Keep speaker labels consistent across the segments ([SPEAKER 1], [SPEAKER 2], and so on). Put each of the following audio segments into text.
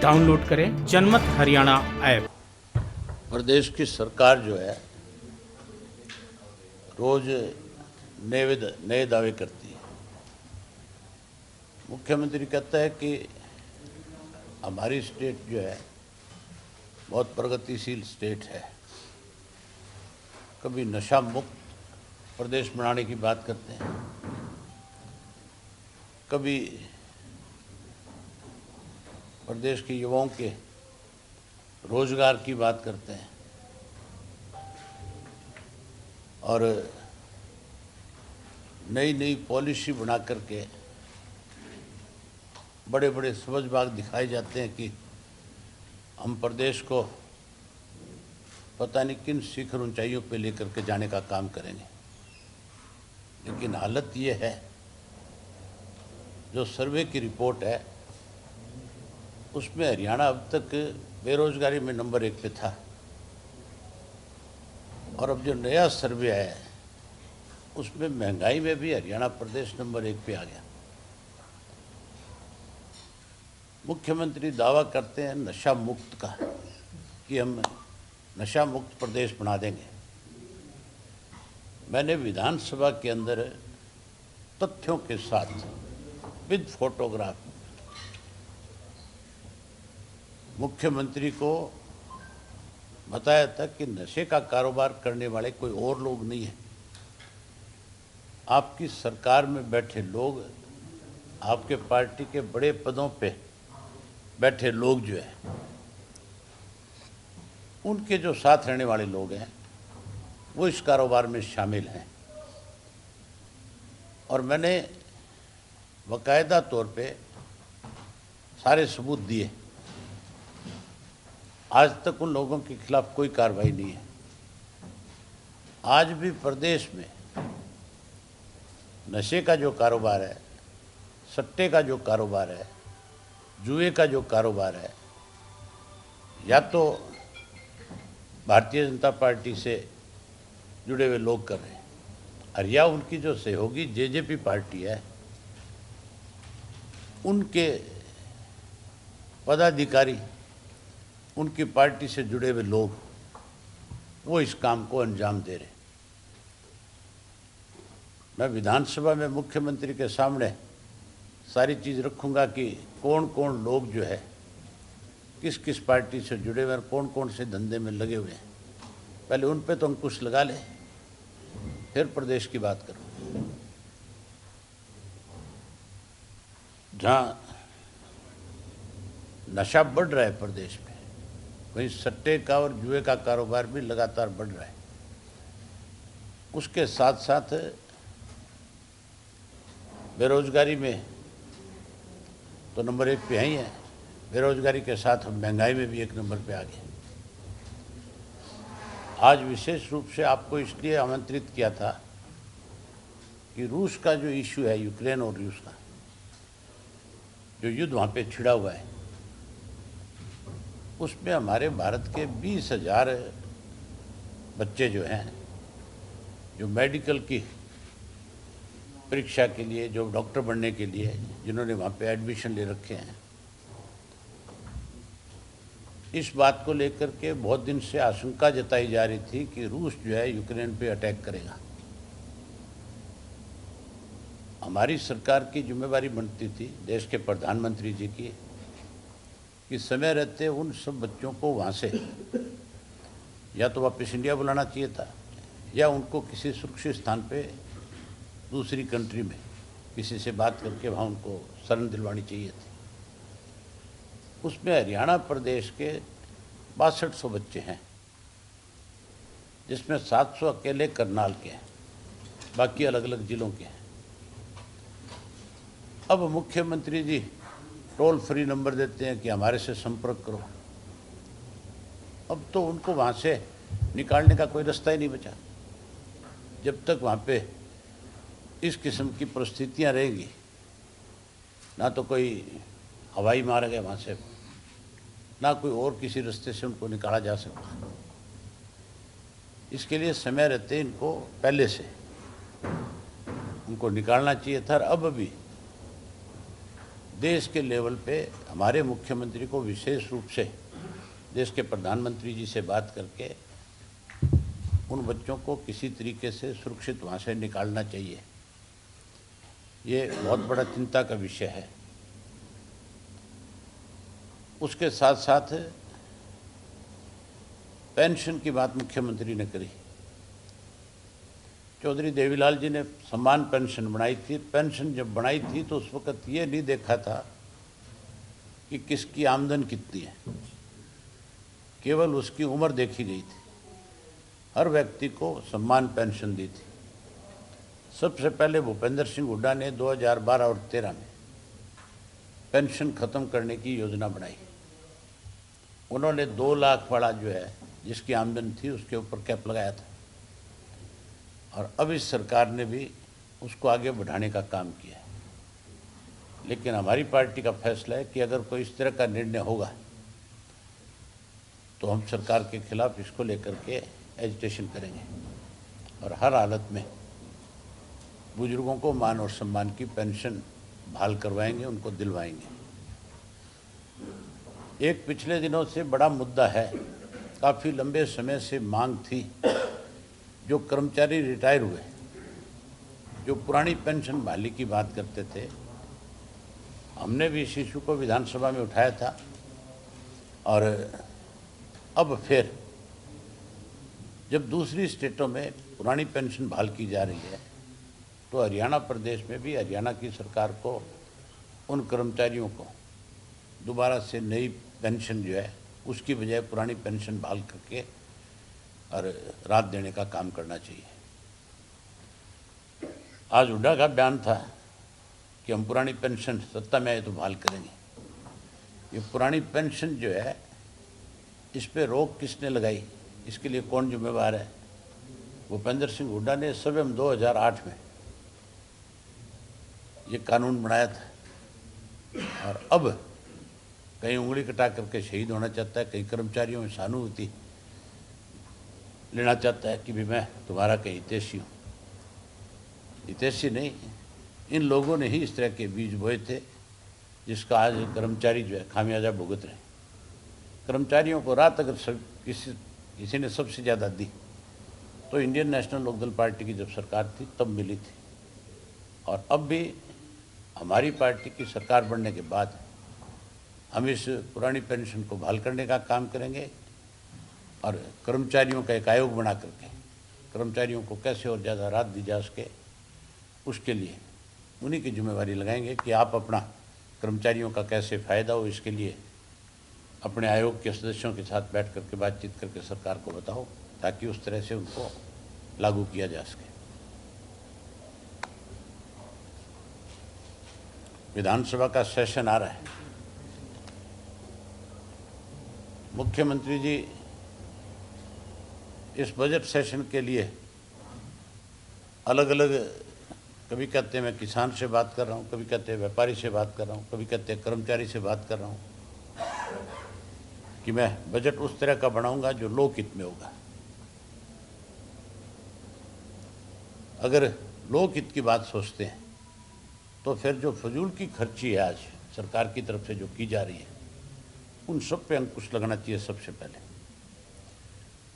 [SPEAKER 1] Download करें जनमत Haryana app.
[SPEAKER 2] प्रदेश की सरकार जो है रोज नए दावे करती है। मुख्यमंत्री कहता है कि हमारी स्टेट जो है बहुत प्रगतिशील स्टेट है। कभी नशा मुक्त प्रदेश बनाने की बात करते हैं, कभी प्रदेश के युवाओं के रोजगार की बात करते हैं और नई नई पॉलिसी बना करके बड़े बड़े समझबाग दिखाए जाते हैं कि हम प्रदेश को पता नहीं किन शिखर ऊंचाइयों पे लेकर के जाने का काम करेंगे। लेकिन हालत ये है, जो सर्वे की रिपोर्ट है उसमें हरियाणा अब तक बेरोजगारी में नंबर 1 पे था और अब जो नया सर्वे आया है उसमें महंगाई में भी हरियाणा प्रदेश नंबर 1 पे आ गया। मुख्यमंत्री दावा करते हैं नशा मुक्त का कि हम नशा मुक्त प्रदेश बना देंगे। मैंने विधानसभा के अंदर तथ्यों के साथ विद फोटोग्राफ मुख्यमंत्री को बताया था कि नशे का कारोबार करने वाले कोई और लोग नहीं है। आपकी सरकार में बैठे लोग, आपके पार्टी के बड़े पदों पे बैठे लोग जो है, उनके जो साथ रहने वाले लोग हैं वो इस कारोबार में शामिल हैं। और मैंने बाकायदा तौर पे सारे सबूत दिए। आज तक उन लोगों के खिलाफ कोई कार्रवाई नहीं है। आज भी प्रदेश में नशे का जो कारोबार है, सट्टे का जो कारोबार है, जुए का जो कारोबार है, या तो भारतीय जनता पार्टी से जुड़े हुए लोग कर रहे हैं और या उनकी जो सहयोगी जेजेपी पार्टी है उनके पदाधिकारी, उनकी पार्टी से जुड़े हुए लोग वो इस काम को अंजाम दे रहे। मैं विधानसभा में मुख्यमंत्री के सामने सारी चीज़ रखूंगा कि कौन कौन लोग जो है किस किस पार्टी से जुड़े हुए और कौन कौन से धंधे में लगे हुए हैं। पहले उन पे तो अंकुश लगा ले, फिर प्रदेश की बात करूं। जहां नशा बढ़ रहा है प्रदेश में, वहीं सट्टे का और जुए का कारोबार भी लगातार बढ़ रहा है। उसके साथ साथ बेरोजगारी में तो नंबर 1 पे ही है। बेरोजगारी के साथ हम महंगाई में भी 1 नंबर पे आ गए। आज विशेष रूप से आपको इसलिए आमंत्रित किया था कि रूस का जो इशू है, यूक्रेन और रूस का जो युद्ध वहाँ पे छिड़ा हुआ है, उसमें हमारे भारत के 20,000 बच्चे जो हैं, जो मेडिकल की परीक्षा के लिए, जो डॉक्टर बनने के लिए जिन्होंने वहाँ पे एडमिशन ले रखे हैं, इस बात को लेकर के बहुत दिन से आशंका जताई जा रही थी कि रूस जो है यूक्रेन पे अटैक करेगा। हमारी सरकार की जिम्मेवारी बनती थी, देश के प्रधानमंत्री जी की, कि समय रहते उन सब बच्चों को वहाँ से या तो वापस इंडिया बुलाना चाहिए था या उनको किसी सुरक्षित स्थान पे दूसरी कंट्री में किसी से बात करके वहाँ उनको शरण दिलवानी चाहिए थी। उसमें हरियाणा प्रदेश के 6200 बच्चे हैं, जिसमें 700 अकेले करनाल के हैं, बाकी अलग अलग जिलों के हैं। अब मुख्यमंत्री जी टोल फ्री नंबर देते हैं कि हमारे से संपर्क करो। अब तो उनको वहाँ से निकालने का कोई रास्ता ही नहीं बचा। जब तक वहाँ पे इस किस्म की परिस्थितियाँ रहेंगी, ना तो कोई हवाई मार्ग है वहाँ से, ना कोई और किसी रास्ते से उनको निकाला जा सकता। इसके लिए समय रहते इनको पहले से उनको निकालना चाहिए था। अब भी देश के लेवल पे हमारे मुख्यमंत्री को विशेष रूप से देश के प्रधानमंत्री जी से बात करके उन बच्चों को किसी तरीके से सुरक्षित वहाँ से निकालना चाहिए। ये बहुत बड़ा चिंता का विषय है। उसके साथ साथ पेंशन की बात मुख्यमंत्री ने करी। चौधरी देवीलाल जी ने सम्मान पेंशन बनाई थी। पेंशन जब बनाई थी तो उस वक़्त ये नहीं देखा था कि किसकी आमदन कितनी है, केवल उसकी उम्र देखी गई थी। हर व्यक्ति को सम्मान पेंशन दी थी। सबसे पहले भूपेंद्र सिंह हुड्डा ने 2012 और 13 में पेंशन ख़त्म करने की योजना बनाई। उन्होंने 2 लाख वाला जो है जिसकी आमदन थी उसके ऊपर कैप लगाया था, और अब इस सरकार ने भी उसको आगे बढ़ाने का काम किया है। लेकिन हमारी पार्टी का फैसला है कि अगर कोई इस तरह का निर्णय होगा तो हम सरकार के खिलाफ इसको लेकर के एजिटेशन करेंगे और हर हालत में बुजुर्गों को मान और सम्मान की पेंशन बहाल करवाएंगे, उनको दिलवाएंगे। एक पिछले दिनों से बड़ा मुद्दा है, काफ़ी लंबे समय से मांग थी, जो कर्मचारी रिटायर हुए, जो पुरानी पेंशन बहाली की बात करते थे। हमने भी इस इशू को विधानसभा में उठाया था, और अब फिर जब दूसरी स्टेटों में पुरानी पेंशन बहाल की जा रही है तो हरियाणा प्रदेश में भी हरियाणा की सरकार को उन कर्मचारियों को दोबारा से नई पेंशन जो है उसकी बजाय पुरानी पेंशन बहाल करके और राहत देने का काम करना चाहिए। आज हुड्डा का बयान था कि हम पुरानी पेंशन सत्ता में आए तो बहाल करेंगे। ये पुरानी पेंशन जो है इस पे रोक किसने लगाई, इसके लिए कौन जिम्मेवार है? भूपेंद्र सिंह हुड्डा ने स्वयं 2008 में ये कानून बनाया था, और अब कहीं उंगली कटा करके शहीद होना चाहता है, कहीं कर्मचारियों में सहानुभूति लेना चाहता है कि भी मैं तुम्हारा कहीं हितैषी हूँ। हितैषी नहीं, इन लोगों ने ही इस तरह के बीज बोए थे जिसका आज कर्मचारी जो है खामियाजा भुगत रहे। कर्मचारियों को रात अगर किसी ने सबसे ज़्यादा दी तो इंडियन नेशनल लोकदल पार्टी की जब सरकार थी तब मिली थी, और अब भी हमारी पार्टी की सरकार बनने के बाद हम इस पुरानी पेंशन को बहाल करने का काम करेंगे, और कर्मचारियों का एक आयोग बना करके कर्मचारियों को कैसे और ज़्यादा राहत दी जा सके उसके लिए उन्हीं की जिम्मेवारी लगाएंगे कि आप अपना कर्मचारियों का कैसे फ़ायदा हो, इसके लिए अपने आयोग के सदस्यों के साथ बैठ करके बातचीत करके सरकार को बताओ, ताकि उस तरह से उनको लागू किया जा सके। विधानसभा का सेशन आ रहा है। मुख्यमंत्री जी इस बजट सेशन के लिए अलग अलग, कभी कहते हैं मैं किसान से बात कर रहा हूँ, कभी कहते हैं व्यापारी से बात कर रहा हूँ, कभी कहते हैं कर्मचारी से बात कर रहा हूँ, कि मैं बजट उस तरह का बनाऊंगा जो लोकहित में होगा। अगर लोकहित की बात सोचते हैं तो फिर जो फजूल की खर्ची है आज सरकार की तरफ से जो की जा रही है, उन सब पे अंकुश लगना चाहिए। सबसे पहले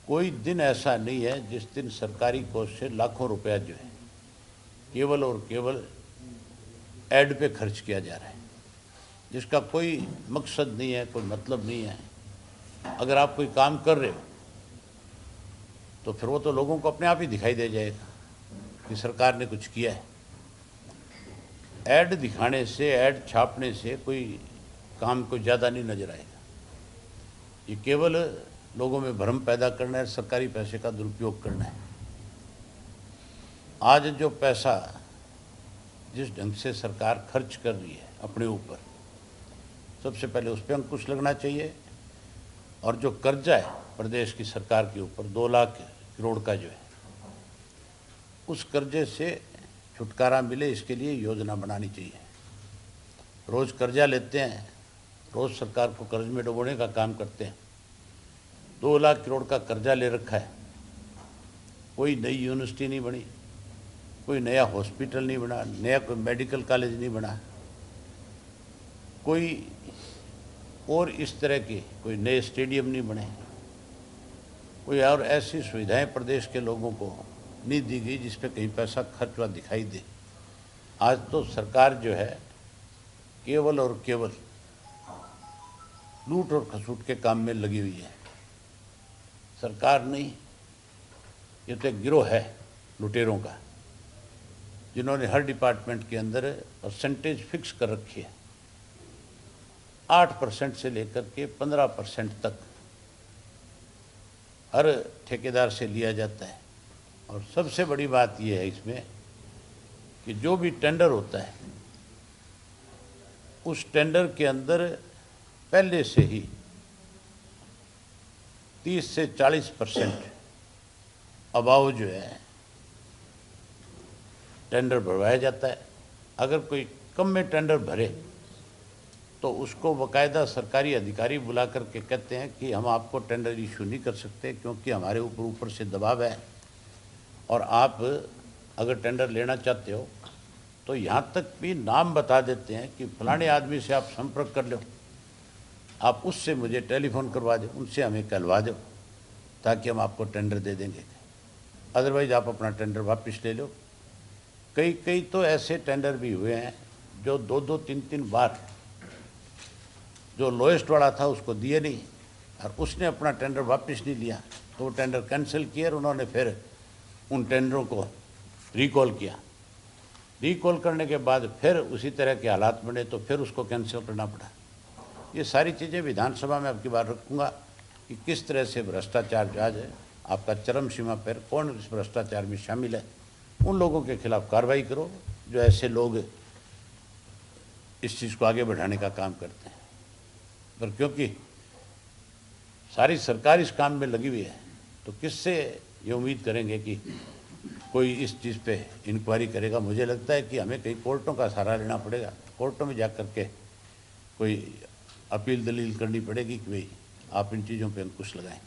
[SPEAKER 2] कोई दिन ऐसा नहीं है जिस दिन सरकारी कोष से लाखों रुपया जो है केवल और केवल ऐड पे खर्च किया जा रहा है, जिसका कोई मकसद नहीं है, कोई मतलब नहीं है। अगर आप कोई काम कर रहे हो तो फिर वो तो लोगों को अपने आप ही दिखाई दे जाएगा कि सरकार ने कुछ किया है। ऐड दिखाने से, ऐड छापने से कोई काम को ज़्यादा नहीं नजर आएगा। ये केवल लोगों में भ्रम पैदा करना है, सरकारी पैसे का दुरुपयोग करना है। आज जो पैसा जिस ढंग से सरकार खर्च कर रही है अपने ऊपर, सबसे पहले उस पर अंकुश लगना चाहिए। और जो कर्जा है प्रदेश की सरकार के ऊपर 2 लाख करोड़ का जो है, उस कर्जे से छुटकारा मिले, इसके लिए योजना बनानी चाहिए। रोज़ कर्जा लेते हैं, रोज़ सरकार को कर्ज में डुबोने का काम करते हैं। 2 लाख करोड़ का कर्जा ले रखा है, कोई नई यूनिवर्सिटी नहीं बनी, कोई नया हॉस्पिटल नहीं बना, नया कोई मेडिकल कॉलेज नहीं बना। कोई और इस तरह के कोई नए स्टेडियम नहीं बने, कोई और ऐसी सुविधाएं प्रदेश के लोगों को नहीं दी गई जिस पे कहीं पैसा खर्च हुआ दिखाई दे। आज तो सरकार जो है केवल और केवल लूट और खसूट के काम में लगी हुई है। सरकार नहीं, ये तो एक गिरोह है लुटेरों का, जिन्होंने हर डिपार्टमेंट के अंदर परसेंटेज फिक्स कर रखी है। 8% से लेकर के 15% तक हर ठेकेदार से लिया जाता है। और सबसे बड़ी बात यह है इसमें कि जो भी टेंडर होता है उस टेंडर के अंदर पहले से ही 30 से 40% अभाव जो है टेंडर भरवाया जाता है। अगर कोई कम में टेंडर भरे तो उसको बाकायदा सरकारी अधिकारी बुला करके कहते हैं कि हम आपको टेंडर इशू नहीं कर सकते क्योंकि हमारे ऊपर से दबाव है, और आप अगर टेंडर लेना चाहते हो तो यहाँ तक भी नाम बता देते हैं कि फलाने आदमी से आप संपर्क कर लो, आप उससे मुझे टेलीफोन करवा दो, उनसे हमें कहलवा दो ताकि हम आपको टेंडर दे देंगे, अदरवाइज आप अपना टेंडर वापस ले लो। कई तो ऐसे टेंडर भी हुए हैं जो 2-2, 3-3 बार जो लोएस्ट वाला था उसको दिए नहीं और उसने अपना टेंडर वापस नहीं लिया, तो वो टेंडर कैंसिल किया और उन्होंने फिर उन टेंडरों को रिकॉल किया। रिकॉल करने के बाद फिर उसी तरह के हालात बने तो फिर उसको कैंसिल करना पड़ा। ये सारी चीज़ें विधानसभा में अब की बार रखूँगा कि किस तरह से भ्रष्टाचार जो आज है आपका चरम सीमा पर, कौन इस भ्रष्टाचार में शामिल है, उन लोगों के खिलाफ कार्रवाई करो जो ऐसे लोग इस चीज़ को आगे बढ़ाने का काम करते हैं। पर क्योंकि सारी सरकार इस काम में लगी हुई है तो किससे ये उम्मीद करेंगे कि कोई इस चीज़ पे इंक्वायरी करेगा। मुझे लगता है कि हमें कई कोर्टों का सहारा लेना पड़ेगा, कोर्टों में जा कर के कोई अपील दलील करनी पड़ेगी कि भाई आप इन चीज़ों पे अंकुश लगाएं।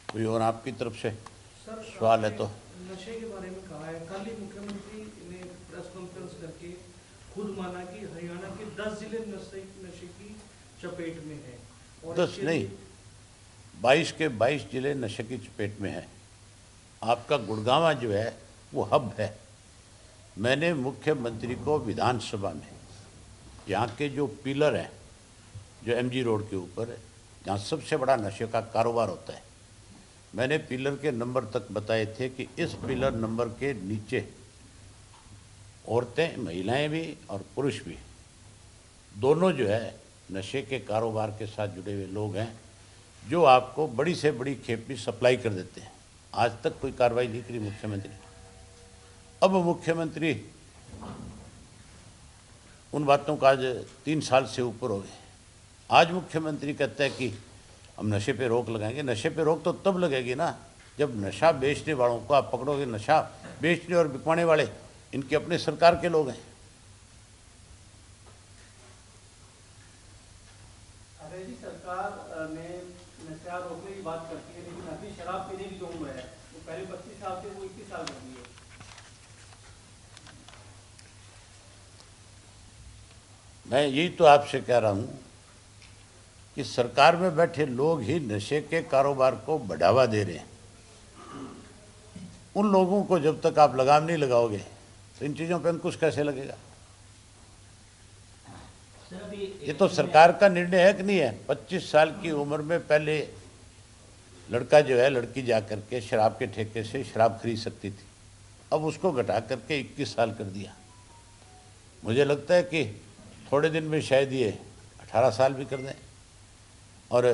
[SPEAKER 2] कोई और आपकी तरफ से सवाल है तो?
[SPEAKER 3] नशे के बारे में कहा है, कल ही मुख्यमंत्री ने प्रेस कॉन्फ्रेंस करके खुद माना कि हरियाणा के 10 जिले नशे की चपेट में है। और
[SPEAKER 2] 10 नहीं, 22 के 22 जिले नशे की चपेट में है। आपका गुड़गांव जो है वो हब है। मैंने मुख्यमंत्री को विधानसभा में यहाँ के जो पिलर हैं जो MG रोड के ऊपर है जहाँ सबसे बड़ा नशे का कारोबार होता है, मैंने पिलर के नंबर तक बताए थे कि इस पिलर नंबर के नीचे औरतें, महिलाएं भी और पुरुष भी दोनों जो है नशे के कारोबार के साथ जुड़े हुए लोग हैं जो आपको बड़ी से बड़ी खेप भी सप्लाई कर देते हैं। आज तक कोई कार्रवाई नहीं करी मुख्यमंत्री। अब मुख्यमंत्री उन बातों का आज 3 साल से ऊपर हो गए। आज मुख्यमंत्री कहता है कि हम नशे पे रोक लगाएंगे। नशे पे रोक तो तब लगेगी ना जब नशा बेचने वालों को आप पकड़ोगे। नशा बेचने और बिकवाने वाले इनके अपने सरकार के लोग हैं।
[SPEAKER 4] अरे जी, सरकार ने नशा रोकने की बात करती है लेकिन अभी शराब पीने की जो उम्र है वो पहले 25 साल से वो 21 साल कर दी है।
[SPEAKER 2] मैं यही तो आपसे कह रहा हूँ कि सरकार में बैठे लोग ही नशे के कारोबार को बढ़ावा दे रहे हैं। उन लोगों को जब तक आप लगाम नहीं लगाओगे तो इन चीज़ों पर अंकुश कैसे लगेगा? ये तो सरकार का निर्णय है कि नहीं है? 25 साल की उम्र में पहले लड़का जो है लड़की जा कर के शराब के ठेके से शराब खरीद सकती थी, अब उसको घटा करके 21 साल कर दिया। मुझे लगता है कि थोड़े दिन में शायद ये 18 साल भी कर दें। और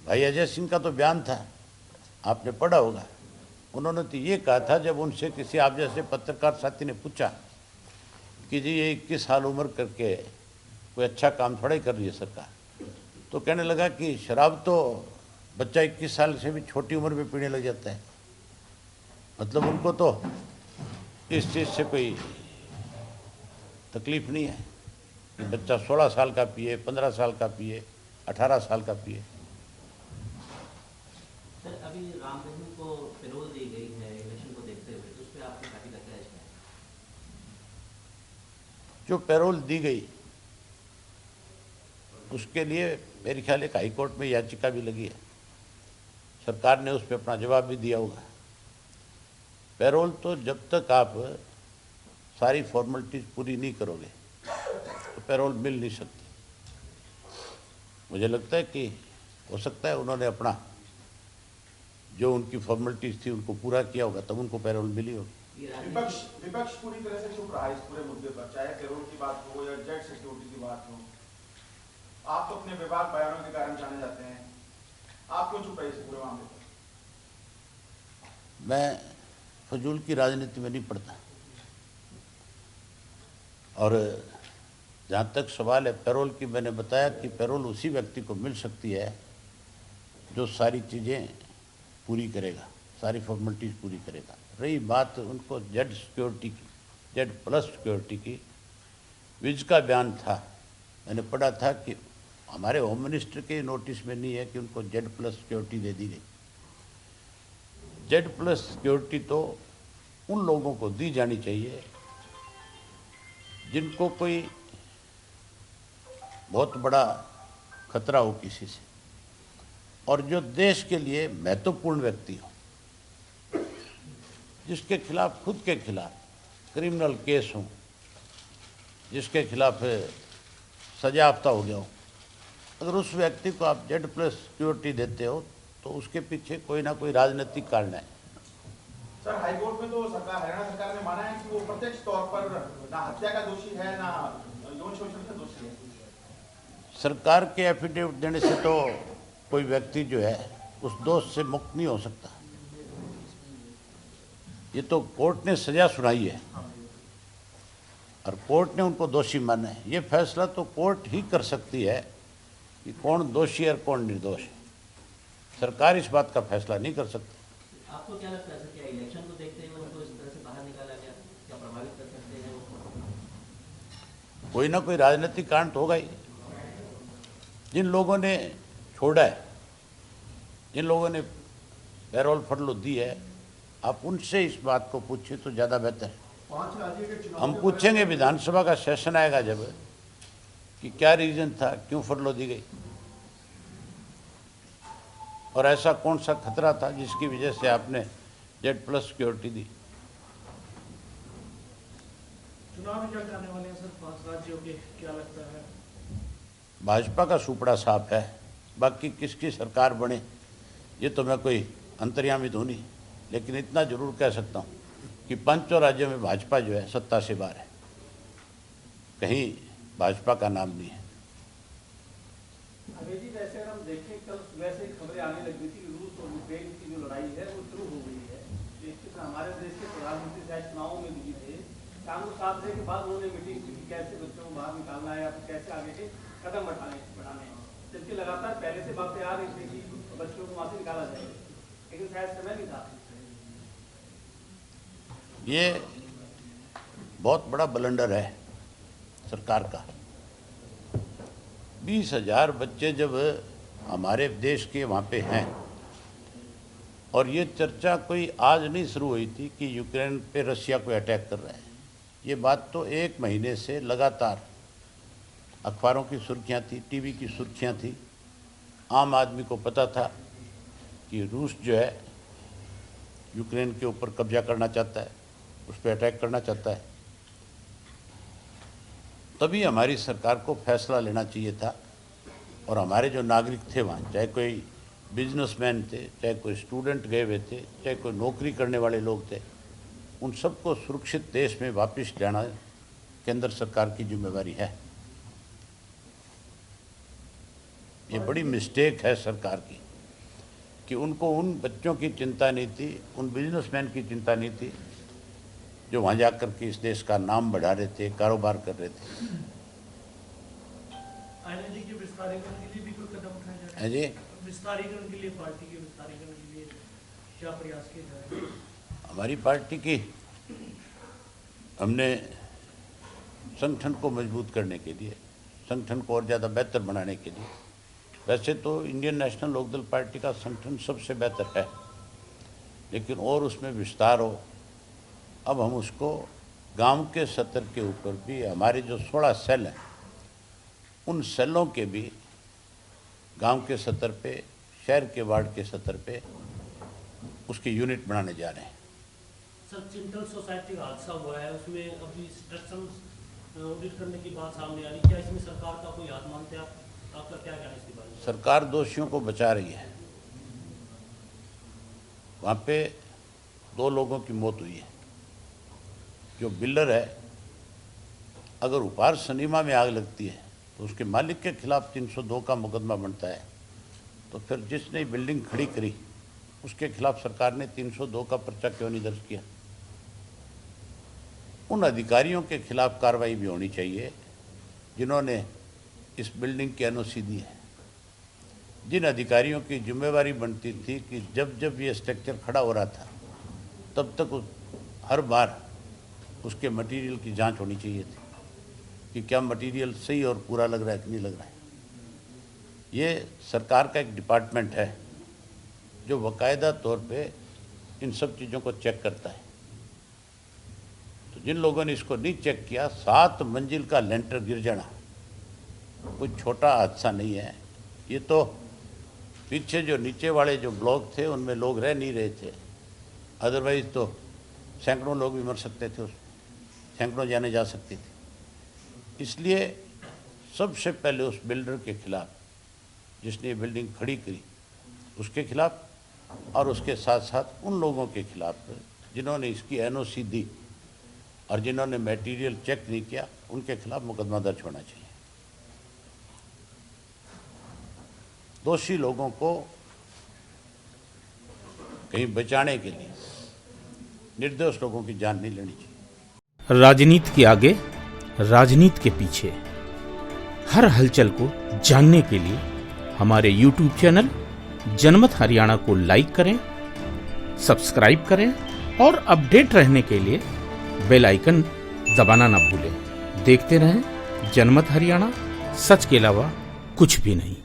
[SPEAKER 2] भाई अजय सिंह का तो बयान था, आपने पढ़ा होगा। उन्होंने तो ये कहा था जब उनसे किसी आप जैसे पत्रकार साथी ने पूछा कि जी ये 21 साल उम्र करके कोई अच्छा काम थोड़ा ही कर रही है सरकार, तो कहने लगा कि शराब तो बच्चा 21 साल से भी छोटी उम्र में पीने लग जाता है। मतलब उनको तो इस चीज़ से कोई तकलीफ नहीं है कि बच्चा 16 साल का पिए, 15 साल का पिए, 18 साल का पिए।
[SPEAKER 5] सर, अभी राम रहीम को पैरोल दी गई है इलेक्शन को देखते
[SPEAKER 2] जो पैरोल दी गई उसके लिए मेरे ख्याल एक हाई कोर्ट में याचिका भी लगी है, सरकार ने उस पर अपना जवाब भी दिया होगा। पैरोल तो जब तक आप सारी फॉर्मेलिटीज पूरी नहीं करोगे तो पैरोल मिल नहीं सकती। मुझे लगता है कि हो सकता है उन्होंने अपना जो उनकी फॉर्मेलिटीज थी उनको पूरा किया होगा, तब उनको पैरोल मिली होगी।
[SPEAKER 5] विपक्ष पूरी तरह से चुप रहा है इस पूरे मुद्दे पर, चाहे पैरोल की बात हो या जेट सिक्योरिटी की बात हो। आप तो अपने विवाद बयानों के कारण जाने जाते हैं, आप क्यों चुप रहे इस पूरे मामले पर?
[SPEAKER 2] मैं फजूल की राजनीति में नहीं पड़ता, और जहाँ तक सवाल है पैरोल की, मैंने बताया कि पैरोल उसी व्यक्ति को मिल सकती है जो सारी चीज़ें पूरी करेगा, सारी फॉर्मेलिटीज़ पूरी करेगा। रही बात उनको जेड सिक्योरिटी की, जेड प्लस सिक्योरिटी की, विज का बयान था, मैंने पढ़ा था कि हमारे होम मिनिस्टर के नोटिस में नहीं है कि उनको जेड प्लस सिक्योरिटी दे दी गई। जेड प्लस सिक्योरिटी तो उन लोगों को दी जानी चाहिए जिनको कोई बहुत बड़ा खतरा हो किसी से, और जो देश के लिए महत्वपूर्ण व्यक्ति हो, जिसके खिलाफ, खुद के खिलाफ क्रिमिनल केस हो, जिसके खिलाफ सजायाफ्ता हो गया हो, अगर उस व्यक्ति को आप जेड प्लस सिक्योरिटी देते हो तो उसके पीछे कोई ना कोई राजनीतिक कारण है।
[SPEAKER 5] सर, हाईकोर्ट में तो हरियाणा सरकार ने माना है कि वो प्रत्यक्ष तौर पर ना हत्या का दोषी है ना यौन शोषण का दोषी है।
[SPEAKER 2] सरकार के एफिडेविट देने से तो कोई व्यक्ति जो है उस दोष से मुक्त नहीं हो सकता। ये तो कोर्ट ने सजा सुनाई है और कोर्ट ने उनको दोषी माना है। ये फैसला तो कोर्ट ही कर सकती है कि कौन दोषी है और कौन निर्दोष है। सरकार इस बात का फैसला नहीं कर सकती।
[SPEAKER 6] आपको क्या लगता है सर, क्या इलेक्शन को देखते हुए उनको इस तरह से बाहर निकाला गया, क्या प्रभावित कर सकते हैं वो?
[SPEAKER 2] कोई ना कोई राजनीतिक कारण तो होगा ही। जिन लोगों ने छोड़ा है, जिन लोगों ने पैरोल फरलो दी है, आप उनसे इस बात को पूछिए तो ज़्यादा बेहतर है।
[SPEAKER 5] 5 राज्य के चुनाव
[SPEAKER 2] हम पूछेंगे, विधानसभा का सेशन आएगा जब, कि क्या रीजन था, क्यों फरलो दी गई, और ऐसा कौन सा खतरा था जिसकी वजह से आपने जेड प्लस सिक्योरिटी दी।
[SPEAKER 3] चुनाव रिजल्ट आने वाले हैं सर 5 राज्यों के, क्या लगता है?
[SPEAKER 2] भाजपा का सुपड़ा साफ है, बाकी किसकी सरकार बने ये तो मैं कोई अंतर्यामी तो नहीं, लेकिन इतना जरूर कह सकता हूँ कि 5 राज्यों में भाजपा जो है सत्ता से बाहर है, कहीं भाजपा का नाम नहीं है।
[SPEAKER 4] अभी जी वैसे अगर हम देखें, कल सुबह से खबरें आने लगी थी कि रूस और यूक्रेन की जो लड़ाई है वो शुरू हो गई है। इसके हमारे देश के प्रधानमंत्री शायद चुनावों में बिजी थे, शाम को 7 बजे के बाद उन्होंने मीटिंग की कैसे बच्चों को बाहर निकालना है या फिर कैसे आगे के कदम बढ़ाने हैं, जबकि लगातार पहले से बातें आ रही थी कि बच्चों को वहाँ से निकाला जाए, लेकिन शायद समय नहीं था।
[SPEAKER 2] ये बहुत बड़ा ब्लंडर है सरकार का। 20,000 बच्चे जब हमारे देश के वहाँ पे हैं, और ये चर्चा कोई आज नहीं शुरू हुई थी कि यूक्रेन पे रशिया को अटैक कर रहा है। ये बात तो 1 महीने से लगातार अखबारों की सुर्खियाँ थी, टीवी की सुर्खियाँ थी। आम आदमी को पता था कि रूस जो है यूक्रेन के ऊपर कब्जा करना चाहता है, उस पर अटैक करना चाहता है। तभी हमारी सरकार को फैसला लेना चाहिए था, और हमारे जो नागरिक थे वहाँ, चाहे कोई बिजनेसमैन थे, चाहे कोई स्टूडेंट गए हुए थे, चाहे कोई नौकरी करने वाले लोग थे, उन सबको सुरक्षित देश में वापस लाना केंद्र सरकार की जिम्मेवारी है। ये बड़ी मिस्टेक है सरकार की कि उनको उन बच्चों की चिंता नहीं थी, उन बिजनेसमैन की चिंता नहीं थी जो वहाँ जाकर के इस देश का नाम बढ़ा रहे थे, कारोबार कर रहे थे।
[SPEAKER 3] आईएनएलडी के विस्तारीकरण के लिए भी कोई कदम उठाए जा रहे
[SPEAKER 2] है जी,
[SPEAKER 3] हैं? विस्तारीकरण के लिए, पार्टी के विस्तारीकरण के लिए क्या प्रयास किए जा रहे हैं?
[SPEAKER 2] हमारी पार्टी की, हमने संगठन को मजबूत करने के लिए, संगठन को और ज़्यादा बेहतर बनाने के लिए, वैसे तो इंडियन नेशनल लोकदल पार्टी का संगठन सबसे बेहतर है, लेकिन और उसमें विस्तार हो। अब हम उसको गांव के स्तर के ऊपर भी हमारे जो 16 सेल हैं, उन सेलों के भी गांव के स्तर पे, शहर के वार्ड के स्तर पे उसके यूनिट बनाने जा रहे हैं।
[SPEAKER 7] सर, चिंतल सोसाइटी का हादसा हुआ है, उसमें अभी स्ट्रक्चर ऑडिट करने की बात सामने आ रही है। क्या इसमें सरकार का कोई हाथ मानते हैं आप? आपका क्या कहना है इसके बारे में?
[SPEAKER 2] सरकार दोषियों को बचा रही है। वहाँ पे 2 लोगों की मौत हुई है। जो बिल्डर है, अगर उपहार सिनेमा में आग लगती है तो उसके मालिक के खिलाफ 302 का मुकदमा बनता है, तो फिर जिसने बिल्डिंग खड़ी करी उसके खिलाफ सरकार ने 302 का पर्चा क्यों नहीं दर्ज किया? उन अधिकारियों के खिलाफ कार्रवाई भी होनी चाहिए जिन्होंने इस बिल्डिंग की एनओसी दी है। जिन अधिकारियों की जिम्मेवारी बनती थी कि जब जब ये स्ट्रक्चर खड़ा हो रहा था तब तक हर बार उसके मटेरियल की जांच होनी चाहिए थी कि क्या मटेरियल सही और पूरा लग रहा है कि नहीं लग रहा है। ये सरकार का एक डिपार्टमेंट है जो बाकायदा तौर पे इन सब चीज़ों को चेक करता है। तो जिन लोगों ने इसको नहीं चेक किया, 7 मंजिल का लेंटर गिर जाना कोई छोटा हादसा नहीं है। ये तो पीछे जो नीचे वाले जो ब्लॉक थे उनमें लोग रह नहीं रहे थे, अदरवाइज तो सैकड़ों लोग भी मर सकते थे, उसमें सैकड़ों जाने जा सकती थी। इसलिए सबसे पहले उस बिल्डर के खिलाफ जिसने ये बिल्डिंग खड़ी करी उसके खिलाफ, और उसके साथ साथ उन लोगों के खिलाफ जिन्होंने इसकी एनओसी दी और जिन्होंने मटेरियल चेक नहीं किया, उनके खिलाफ मुकदमा दर्ज होना चाहिए। दोषी लोगों को कहीं बचाने के लिए निर्दोष लोगों की जान नहीं लेनी चाहिए।
[SPEAKER 1] राजनीति के आगे, राजनीति के पीछे, हर हलचल को जानने के लिए हमारे YouTube चैनल जनमत हरियाणा को लाइक करें, सब्सक्राइब करें और अपडेट रहने के लिए बेल आइकन दबाना ना भूलें। देखते रहें जनमत हरियाणा, सच के अलावा कुछ भी नहीं।